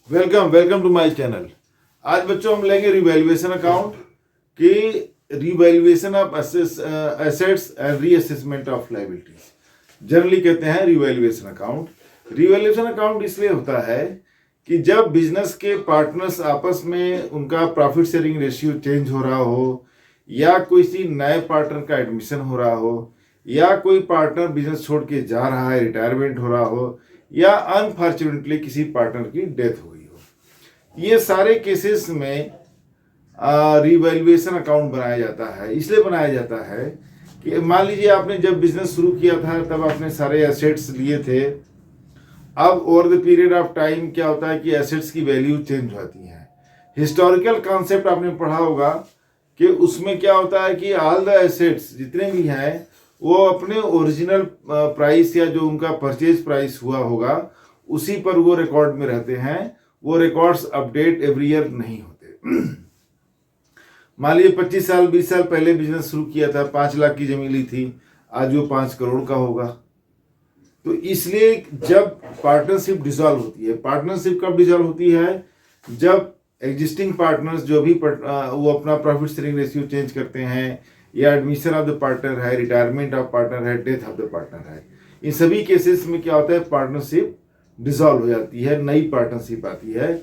Welcome welcome to my channel. आज बच्चों हम लेंगे रिवैल्यूएशन अकाउंट की revaluation of assets and reassessment of liabilities. Generally कहते हैं रिवैल्यूएशन अकाउंट। रिवैल्यूएशन अकाउंट इसलिए होता है कि जब बिजनेस के पार्टनर्स आपस में उनका प्रॉफिट शेयरिंग रेशियो चेंज हो रहा हो, या किसी नए पार्टनर का एडमिशन हो रहा हो, या कोई पार्टनर बिजनेस छोड़ के जा रहा है, रिटायरमेंट हो रहा हो, या अनफॉर्चुनेटली किसी पार्टनर की डेथ हो गई हो, ये सारे केसेस में रिवैल्यूएशन अकाउंट बनाया जाता है। इसलिए बनाया जाता है कि मान लीजिए आपने जब बिजनेस शुरू किया था तब आपने सारे एसेट्स लिए थे। अब over the period of time क्या होता है कि एसेट्स की वैल्यू चेंज होती है। हिस्टोरिकल कॉन्सेप्ट आपने पढ़ा होगा कि उसमें क्या होता है कि ऑल द एसेट्स जितने भी हैं वो अपने ओरिजिनल प्राइस या जो उनका परचेज प्राइस हुआ होगा उसी पर वो रिकॉर्ड में रहते हैं। वो रिकॉर्ड्स अपडेट एवरी ईयर नहीं होते। मान लीजिए 25 साल 20 साल पहले बिजनेस शुरू किया था, 5 लाख की जमीन ली थी, आज वो 5 करोड़ का होगा। तो इसलिए जब पार्टनरशिप डिसॉल्व होती है, पार्टनरशिप कब डिसॉल्व होती है? जब एग्जिस्टिंग पार्टनर्स जो भी वो अपना प्रॉफिट शेयरिंग रेशियो चेंज करते हैं, या एडमिशन ऑफ द पार्टनर है, रिटायरमेंट ऑफ पार्टनर है, डेथ ऑफ द पार्टनर है। इन सभी केसेस में क्या होता है, पार्टनरशिप डिसॉल्व हो जाती है, नई पार्टनरशिप आती है।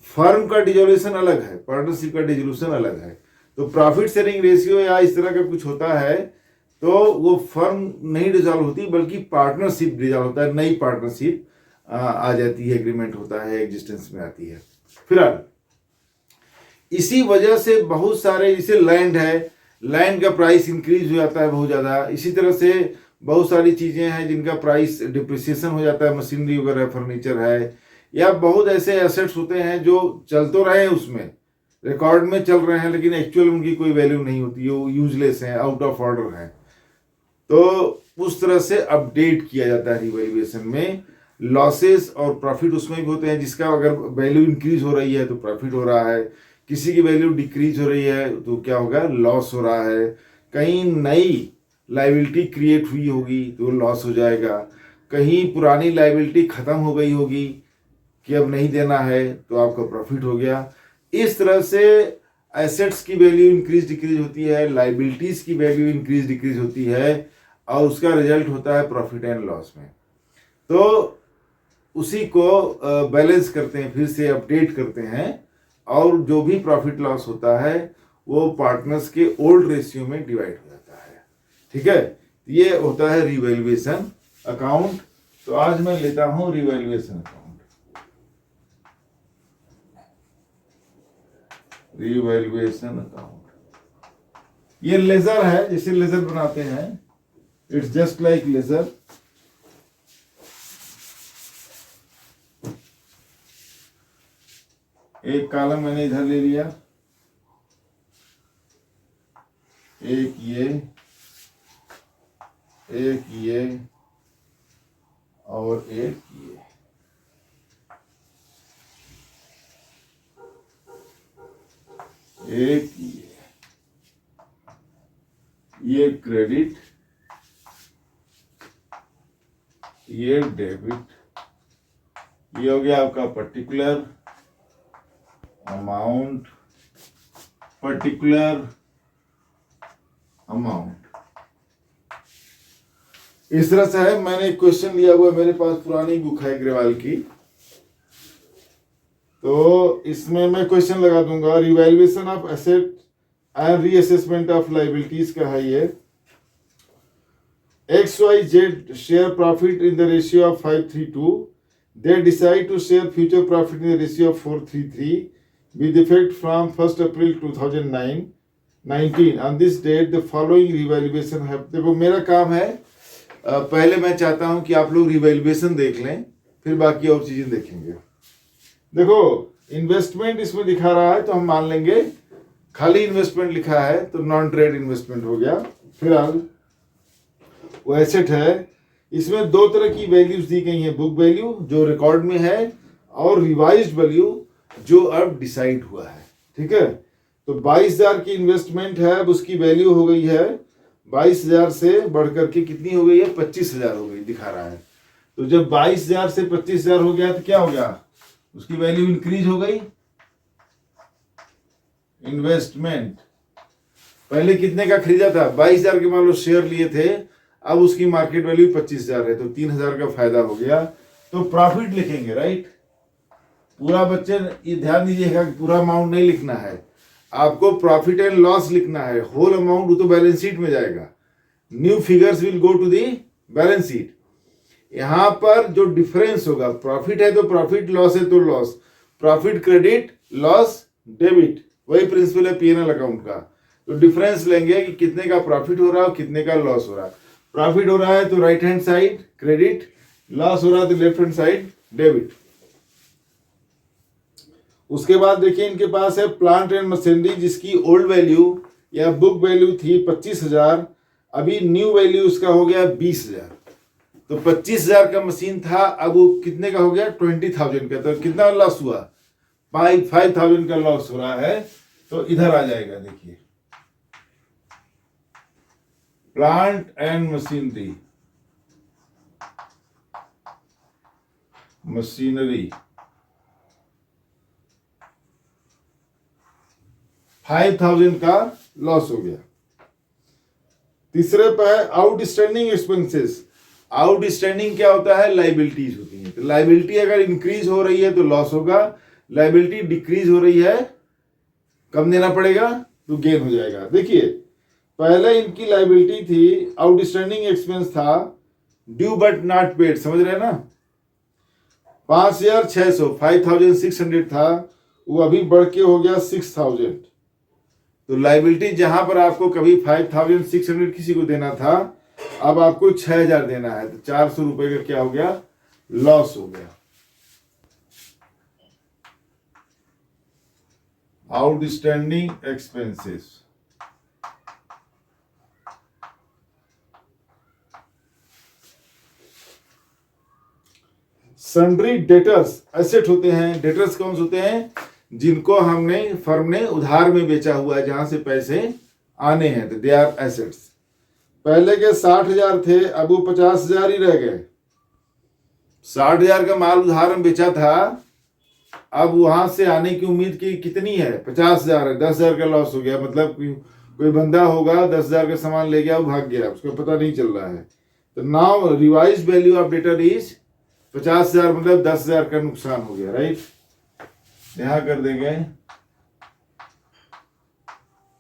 फर्म का डिसोल्यूशन अलग है, पार्टनरशिप का डिसोल्यूशन अलग है। तो प्रॉफिट शेयरिंग रेशियो या इस तरह का कुछ होता है तो वो फर्म नहीं डिसॉल्व होती बल्कि पार्टनरशिप डिसॉल्व होता है, नई पार्टनरशिप आ जाती है, एग्रीमेंट होता है, एग्जिस्टेंस में आती है। फिलहाल इसी वजह से बहुत सारे, जैसे लैंड है, लैंड का प्राइस इंक्रीज हो जाता है बहुत ज़्यादा। इसी तरह से बहुत सारी चीज़ें हैं जिनका प्राइस डिप्रिसिएशन हो जाता है, मशीनरी वगैरह, फर्नीचर है, या बहुत ऐसे एसेट्स होते हैं जो चल तो रहे हैं, उसमें रिकॉर्ड में चल रहे हैं लेकिन एक्चुअल उनकी कोई वैल्यू नहीं होती, वो यूजलेस हैं, आउट ऑफ ऑर्डर हैं। तो उस तरह से अपडेट किया जाता है रिवैल्यूएशन में। लॉसेस और प्रॉफिट उसमें भी होते हैं, जिसका अगर वैल्यू इंक्रीज हो रही है तो प्रॉफिट हो रहा है, किसी की वैल्यू डिक्रीज हो रही है तो क्या होगा, लॉस हो रहा है। कहीं नई लाइबिलिटी क्रिएट हुई होगी तो लॉस हो जाएगा, कहीं पुरानी लाइबिलिटी खत्म हो गई होगी कि अब नहीं देना है तो आपका प्रॉफिट हो गया। इस तरह से एसेट्स की वैल्यू इंक्रीज डिक्रीज होती है, लाइबिलिटीज की वैल्यू इंक्रीज डिक्रीज होती है, और उसका रिजल्ट होता है प्रॉफिट एंड लॉस में। तो उसी को बैलेंस करते हैं, फिर से अपडेट करते हैं, और जो भी प्रॉफिट लॉस होता है वो पार्टनर्स के ओल्ड रेशियो में डिवाइड हो जाता है। ठीक है, ये होता है रिवैल्यूएशन अकाउंट। तो आज मैं लेता हूं रिवैल्यूएशन अकाउंट। रिवैल्यूएशन अकाउंट, ये लेजर है, जैसे लेजर बनाते हैं, इट्स जस्ट लाइक लेजर। एक कॉलम मैंने इधर ले लिया, एक ये और एक ये क्रेडिट, ये डेबिट, ये हो गया आपका पर्टिकुलर अमाउंट, पर्टिकुलर अमाउंट। इस तरह से है। मैंने एक क्वेश्चन लिया हुआ है, मेरे पास पुरानी बुक है ग्रेवाल की, तो इसमें मैं क्वेश्चन लगा दूंगा। Revaluation of asset and reassessment of liabilities का है ये। XYZ share profit in the ratio of 5:3:2. They decide to share future profit in the ratio of 4:3:3 with effect from 1st April 2019. On this date, the following revaluation have. देखो मेरा काम है, पहले मैं चाहता हूं कि आप लोग रिवैल्यूएशन देख लें, फिर बाकी और चीजें देखेंगे। देखो इन्वेस्टमेंट इसमें दिखा रहा है तो हम मान लेंगे, खाली इन्वेस्टमेंट लिखा है तो नॉन ट्रेड इन्वेस्टमेंट हो गया। फिलहाल वो एसेट है, इसमें दो तरह की वैल्यूज दी गई हैं, बुक वैल्यू जो रिकॉर्ड में है और रिवाइज्ड वैल्यू जो अब डिसाइड हुआ है। ठीक है, तो 22,000 की इन्वेस्टमेंट है, अब उसकी वैल्यू हो गई है 22,000 से बढ़कर के कितनी हो गई है, 25,000 हो गई, दिखा रहा है। तो जब 22,000 से 25,000 हो गया तो क्या हो गया, उसकी वैल्यू इंक्रीज हो गई। इन्वेस्टमेंट, पहले कितने का खरीदा था, 22,000 के मान लो शेयर लिए थे, अब उसकी मार्केट वैल्यू 25,000 है, तो 3,000 का फायदा हो गया। तो प्रॉफिट लिखेंगे, राइट। पूरा बच्चे ये ध्यान दीजिएगा कि पूरा अमाउंट नहीं लिखना है, आपको प्रॉफिट एंड लॉस लिखना है। होल अमाउंट वो तो बैलेंस शीट में जाएगा, new figures will go to the balance sheet. यहां पर जो डिफरेंस होगा, प्रॉफिट है तो प्रॉफिट, लॉस है तो loss, profit credit, loss debit, वही प्रिंसिपल है पीएनएल अकाउंट का। तो डिफरेंस लेंगे कि कितने का प्रॉफिट हो रहा है और कितने का लॉस हो रहा है। प्रॉफिट हो रहा है तो right hand side credit, loss हो रहा है तो लेफ्ट हैंड साइड डेबिट। उसके बाद देखिए इनके पास है प्लांट एंड मशीनरी, जिसकी ओल्ड वैल्यू या बुक वैल्यू थी 25,000, अभी न्यू वैल्यू उसका हो गया 20,000। तो 25,000 का मशीन था, अब वो कितने का हो गया, 20,000 का। तो कितना लॉस हुआ, 5,000 का लॉस हो रहा है। तो इधर आ जाएगा, देखिए प्लांट एंड मशीनरी, मशीनरी 5,000 का लॉस हो गया। तीसरे पे है आउटस्टैंडिंग एक्सपेंसेस। आउटस्टैंडिंग क्या होता है, लाइबिलिटीज होती है। तो लाइबिलिटी अगर इंक्रीज हो रही है तो लॉस होगा, लाइबिलिटी डिक्रीज हो रही है कम देना पड़ेगा तो गेन हो जाएगा। देखिए पहले इनकी लाइबिलिटी थी, आउटस्टैंडिंग एक्सपेंस था ड्यू बट नॉट पेड, समझ रहे हैं ना, 5,600, 5,600 था, वो अभी बढ़ के हो गया 6,000। तो लाइबिलिटी जहां पर आपको कभी 5,600 किसी को देना था, अब आपको 6,000 देना है, तो 400 रुपए का क्या हो गया, लॉस हो गया। Outstanding expenses, sundry debtors asset होते हैं। डेटर्स कौन से होते हैं, जिनको हमने फर्म ने उधार में बेचा हुआ है, जहां से पैसे आने हैं, तो दे आर एसेट्स। पहले के 60,000 थे, अब वो 50,000 ही रह गए। 60,000 का माल उधार में बेचा था, अब वहां से आने की उम्मीद की कितनी है, 50,000 है, 10,000 का लॉस हो गया। मतलब कोई बंदा होगा 10,000 का सामान ले गया, वो भाग गया, उसको पता नहीं चल रहा है। तो now revise value of debtor is 50,000, मतलब 10,000 का नुकसान हो गया, राइट। यहां कर देंगे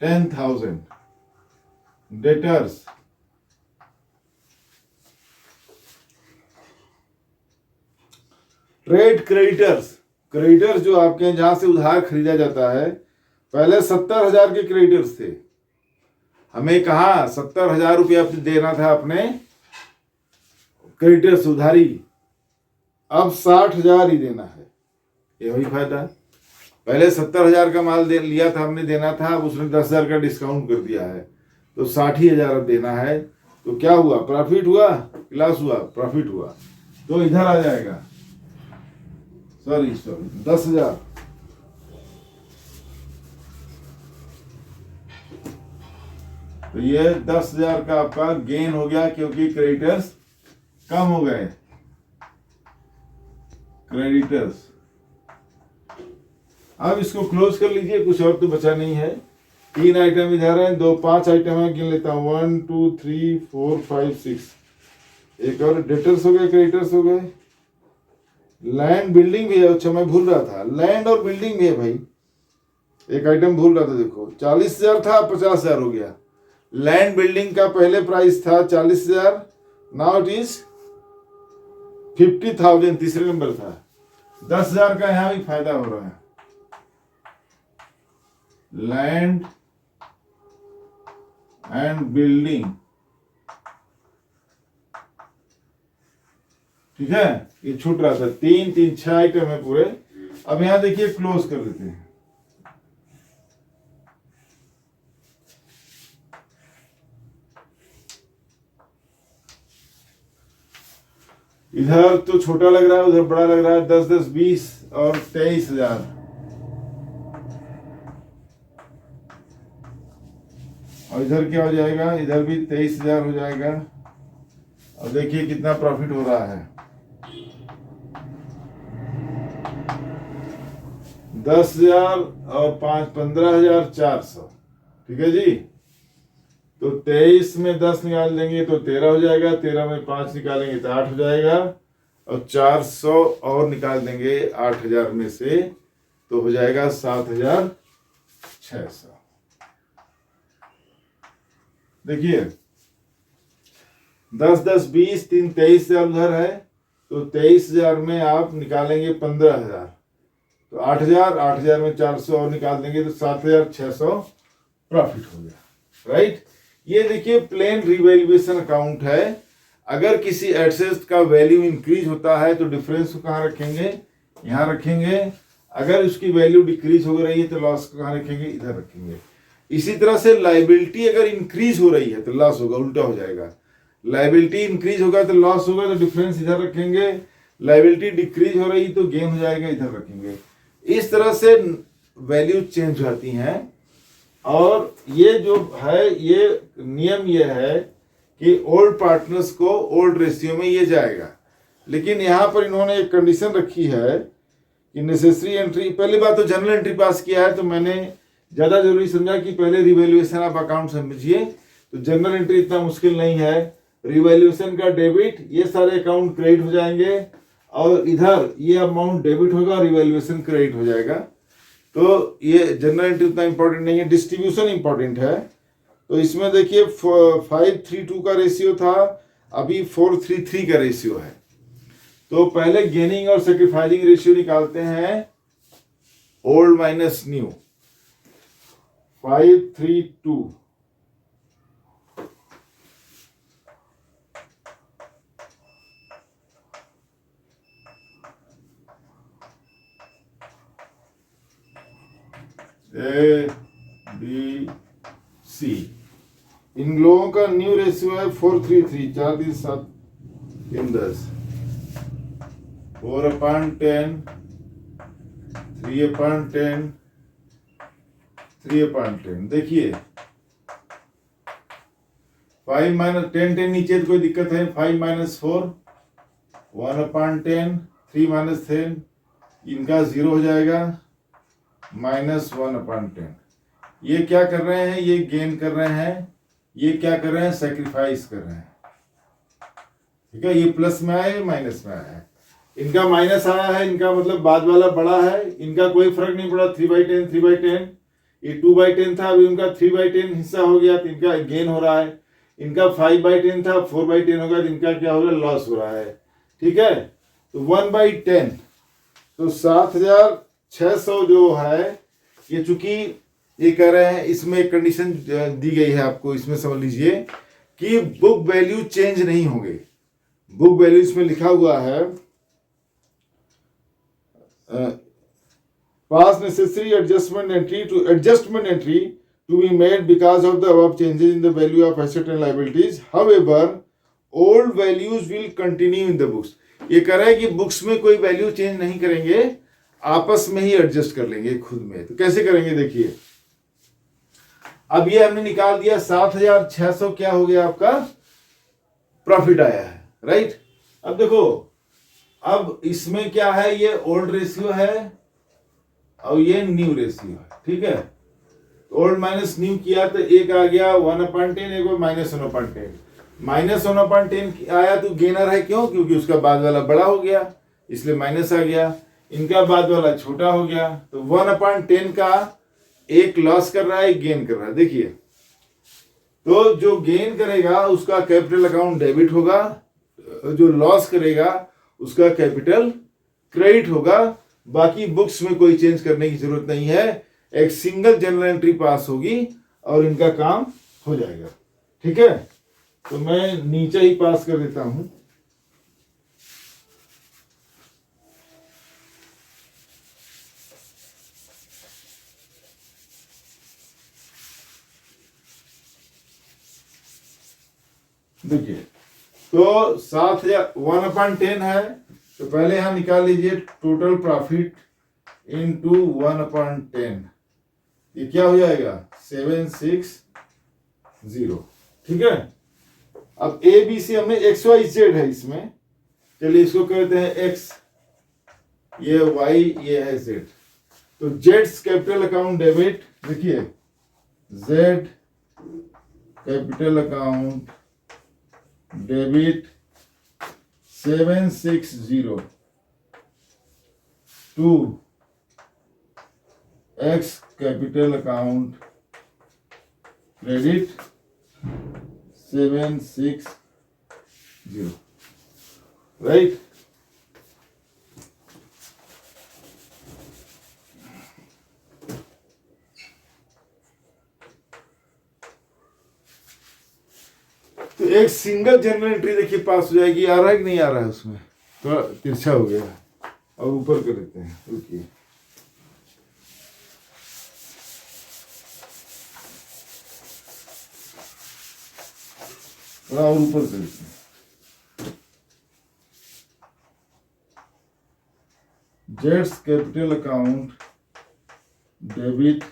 10,000 डेटर्स। ट्रेड क्रेडिटर्स, क्रेडिटर्स जो आपके हैं जहां से उधार खरीदा जाता है, पहले 70,000 के क्रेडिटर्स थे, हमें कहा 70,000 रुपया देना था अपने क्रेडिटर्स उधारी, अब 60,000 ही देना है। ये वही फायदा है, पहले 70,000 का माल लिया था हमने, देना था, अब उसने 10,000 का डिस्काउंट कर दिया है, तो 60,000 अब देना है। तो क्या हुआ, प्रॉफिट हुआ, लॉस हुआ, प्रॉफिट हुआ। तो इधर आ जाएगा, सॉरी 10,000। तो ये 10,000 का आपका गेन हो गया, क्योंकि क्रेडिटर्स कम हो गए। क्रेडिटर्स, अब इसको क्लोज कर लीजिए, कुछ और तो बचा नहीं है। 3 आइटम इधर है, 5 आइटम है, गिन लेता हूं, 1 2 3 4 5 6, एक और डेटर्स हो गए, क्रेडिटर्स हो गए, लैंड बिल्डिंग भी है। अच्छा मैं भूल रहा था, लैंड और बिल्डिंग भी है भाई, एक आइटम भूल रहा था। देखो 40,000 था, 50,000 हो गया। लैंड बिल्डिंग का पहले प्राइस था 40,000, नाउ इट इज 50,000, तीसरे नंबर था। 10,000 का यहां भी फायदा हो रहा है। लैंड एंड बिल्डिंग, ठीक है, ये छूट रहा था। 3 3 6 आइटम है पूरे। अब यहां देखिए क्लोज कर देते हैं। इधर तो छोटा लग रहा है, उधर बड़ा लग रहा है। 10 10 20 और 23,000। और इधर क्या हो जाएगा, इधर भी 23,000 हो जाएगा। और देखिए कितना प्रॉफिट हो रहा है, 10,000 और 15,400, ठीक है जी। तो 23 में 10 निकाल देंगे तो 13 हो जाएगा, 13 में 5 निकालेंगे तो 8 हो जाएगा, और 400 और निकाल देंगे 8,000 में से तो हो जाएगा 7,600। देखिए 10 10 20, 3 23,000 उधर है, तो 23,000 में आप निकालेंगे 15,000, तो 8,000, 8,000 में 400 और निकाल देंगे तो 7,600 प्रॉफिट हो गया, राइट। ये देखिए प्लेन रिवैल्यूएशन अकाउंट है। अगर किसी एसेट का वैल्यू इंक्रीज होता है तो डिफरेंस को कहाँ रखेंगे, यहाँ रखेंगे। अगर उसकी वैल्यू डिक्रीज हो रही है तो लॉस को कहाँ रखेंगे, इधर रखेंगे। इसी तरह से लायबिलिटी अगर इंक्रीज हो रही है तो लॉस होगा, उल्टा हो जाएगा। लायबिलिटी इंक्रीज होगा तो लॉस होगा, तो डिफरेंस इधर रखेंगे। लायबिलिटी डिक्रीज हो रही तो गेन हो जाएगा, इधर रखेंगे। इस तरह से वैल्यू चेंज होती हैं। और ये जो है, ये नियम ये है कि ओल्ड पार्टनर्स को ओल्ड रेशियो में ये जाएगा। लेकिन यहाँ पर इन्होंने एक कंडीशन रखी है कि नेसेसरी एंट्री, पहली बात तो जनरल एंट्री पास किया है तो मैंने ज़्यादा जरूरी समझा कि पहले रिवैल्यूएशन ऑफ अकाउंट समझिए। तो जनरल एंट्री इतना मुश्किल नहीं है। रिवैल्यूएशन का डेबिट, ये सारे अकाउंट क्रेडिट हो जाएंगे, और इधर ये अमाउंट डेबिट होगा और रिवैल्यूएशन क्रेडिट हो जाएगा। तो ये जनरल एंट्री उतना इंपॉर्टेंट नहीं है, डिस्ट्रीब्यूशन इंपॉर्टेंट है। तो इसमें देखिए 5:3:2 का रेशियो था, अभी 4:3:3 का रेशियो है। तो पहले गेनिंग और सेक्रीफाइसिंग रेशियो निकालते हैं, old minus new. 5:3:2 A B C। इन लोगों का न्यू रेशियो है 4:3:3, 4 3 7 3 10, 4/10, 3/10, 3/10। देखिए 5 - 10 10 नीचे तो कोई दिक्कत है। 5 - 4 1/10, 3 - 10 इनका 0 हो जाएगा, -1/10। ये क्या कर रहे हैं, ये गेन कर रहे हैं, ये क्या कर रहे हैं, सेक्रीफाइस कर रहे हैं, ठीक है। ये प्लस में आया, ये माइनस में आया है। इनका माइनस आया है, इनका मतलब बाद वाला बड़ा है, इनका कोई फर्क नहीं पड़ा। 3/10 3/10, ये 2/10 था, अभी उनका 3/10 हिस्सा हो गया तो इनका गेन हो रहा है। इनका 5/10 था, 4/10 होगा तो इनका क्या होगा, लॉस हो रहा है, ठीक है। तो 1/10, तो 7,600 जो है, ये चूंकि ये कह रहे हैं, इसमें एक कंडीशन दी गई है आपको, इसमें समझ लीजिए कि बुक वैल्यू चेंज नहीं होंगे। बुक वैल्यू इसमें लिखा हुआ है, pass necessary adjustment entry to be made because of the above changes in the value of asset and liabilities, however old values will continue in the books. ये कह रहा है कि बुक्स में कोई वैल्यू चेंज नहीं करेंगे, आपस में ही एडजस्ट कर लेंगे खुद में। तो कैसे करेंगे, देखिए अब ये हमने निकाल दिया, 7,600 क्या हो गया, आपका प्रॉफिट आया है, राइट। अब देखो, अब इसमें क्या है, ये ओल्ड रेशियो है और ये न्यू रेशियो है, ठीक है। ओल्ड माइनस न्यू किया तो एक आ गया 1/10, एक -1/10। -1/10 आया तो गेनर है, क्यों, क्योंकि उसका बाद वाला बड़ा हो गया इसलिए माइनस आ गया। इनका बाद वाला छोटा हो गया, तो 1/10 का एक लॉस कर रहा है, एक गेन कर रहा है। देखिए, तो जो गेन करेगा उसका कैपिटल अकाउंट डेबिट होगा, जो लॉस करेगा उसका कैपिटल क्रेडिट होगा। बाकी बुक्स में कोई चेंज करने की जरूरत नहीं है, एक सिंगल जनरल एंट्री पास होगी और इनका काम हो जाएगा, ठीक है। तो मैं नीचे ही पास कर देता हूं। देखिए, तो 7,000 1/10 है, तो पहले यहां निकाल लीजिए टोटल प्रॉफिट इनटू 1/10, ये क्या हो जाएगा, 760, ठीक है। अब ए बी सी हमने XYZ है इसमें, चलिए इसको कहते हैं X, ये Y, ये है Z। तो जेड्स कैपिटल अकाउंट डेबिट, देखिए Z capital account debit 760 to X capital account credit 760, right. तो एक सिंगल जनरल एंट्री देखिए पास हो जाएगी। आ रहा है कि नहीं आ रहा है? उसमें थोड़ा तिरछा हो गया और ऊपर कर देते हैं, रुकिए। थोड़ा और ऊपर कर देते हैं। जेड्स capital account debit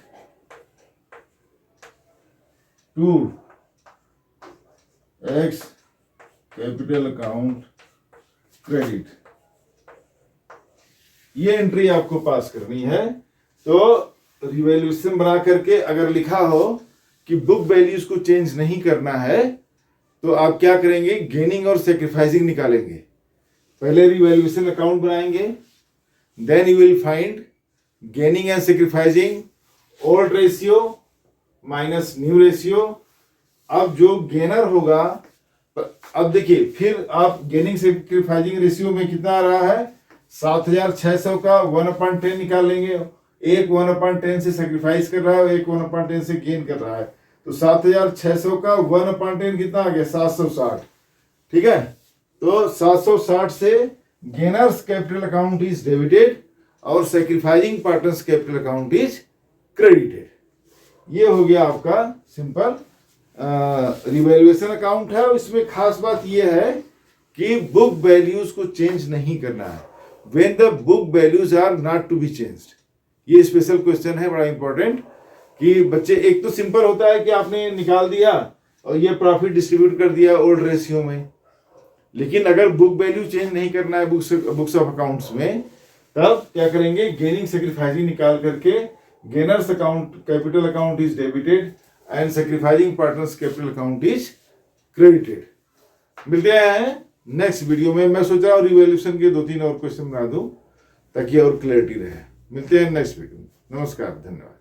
to X capital account credit, ये एंट्री आपको पास करनी है। तो रिवैल्यूएशन बना करके अगर लिखा हो कि बुक वैल्यूज को चेंज नहीं करना है तो आप क्या करेंगे, गेनिंग और सेक्रीफाइसिंग निकालेंगे। पहले रिवैल्यूएशन अकाउंट बनाएंगे, then you will find gaining and sacrificing, old ratio minus new ratio. अब जो गेनर होगा, अब देखिए फिर आप गेनिंग सेक्रीफाइसिंग रेशियो में कितना आ रहा है, 7600 का 1/10 निकाल लेंगे। एक 1/10 से सेक्रीफाइस कर रहा है, एक 1/10 से गेन कर रहा है, तो 7600 का 1/10 कितना आ गया, 760। ठीक है, तो 760 से gainers capital account is debited और sacrificing partners capital account is credited. ये हो गया आपका सिंपल रिवैल्यूएशन अकाउंट है। इसमें खास बात यह है कि बुक वैल्यूज को चेंज नहीं करना है, when the book values are not to be changed. ये स्पेशल क्वेश्चन है, बड़ा इंपॉर्टेंट, कि बच्चे एक तो सिंपल होता है कि आपने निकाल दिया और ये प्रॉफिट डिस्ट्रीब्यूट कर दिया ओल्ड रेशियो में, लेकिन अगर बुक वैल्यू चेंज नहीं करना है बुक्स ऑफ अकाउंट्स में, तब क्या करेंगे, गेनिंग सेक्रीफाइसिंग निकाल करके gainers account capital account is debited and sacrificing partners capital account is credited. मिलते हैं नेक्स्ट वीडियो में। मैं सोच रहा हूँ रिवैल्यूएशन के 2-3 और क्वेश्चन बना दूं ताकि और क्लैरिटी रहे। मिलते हैं नेक्स्ट वीडियो में। नमस्कार, धन्यवाद।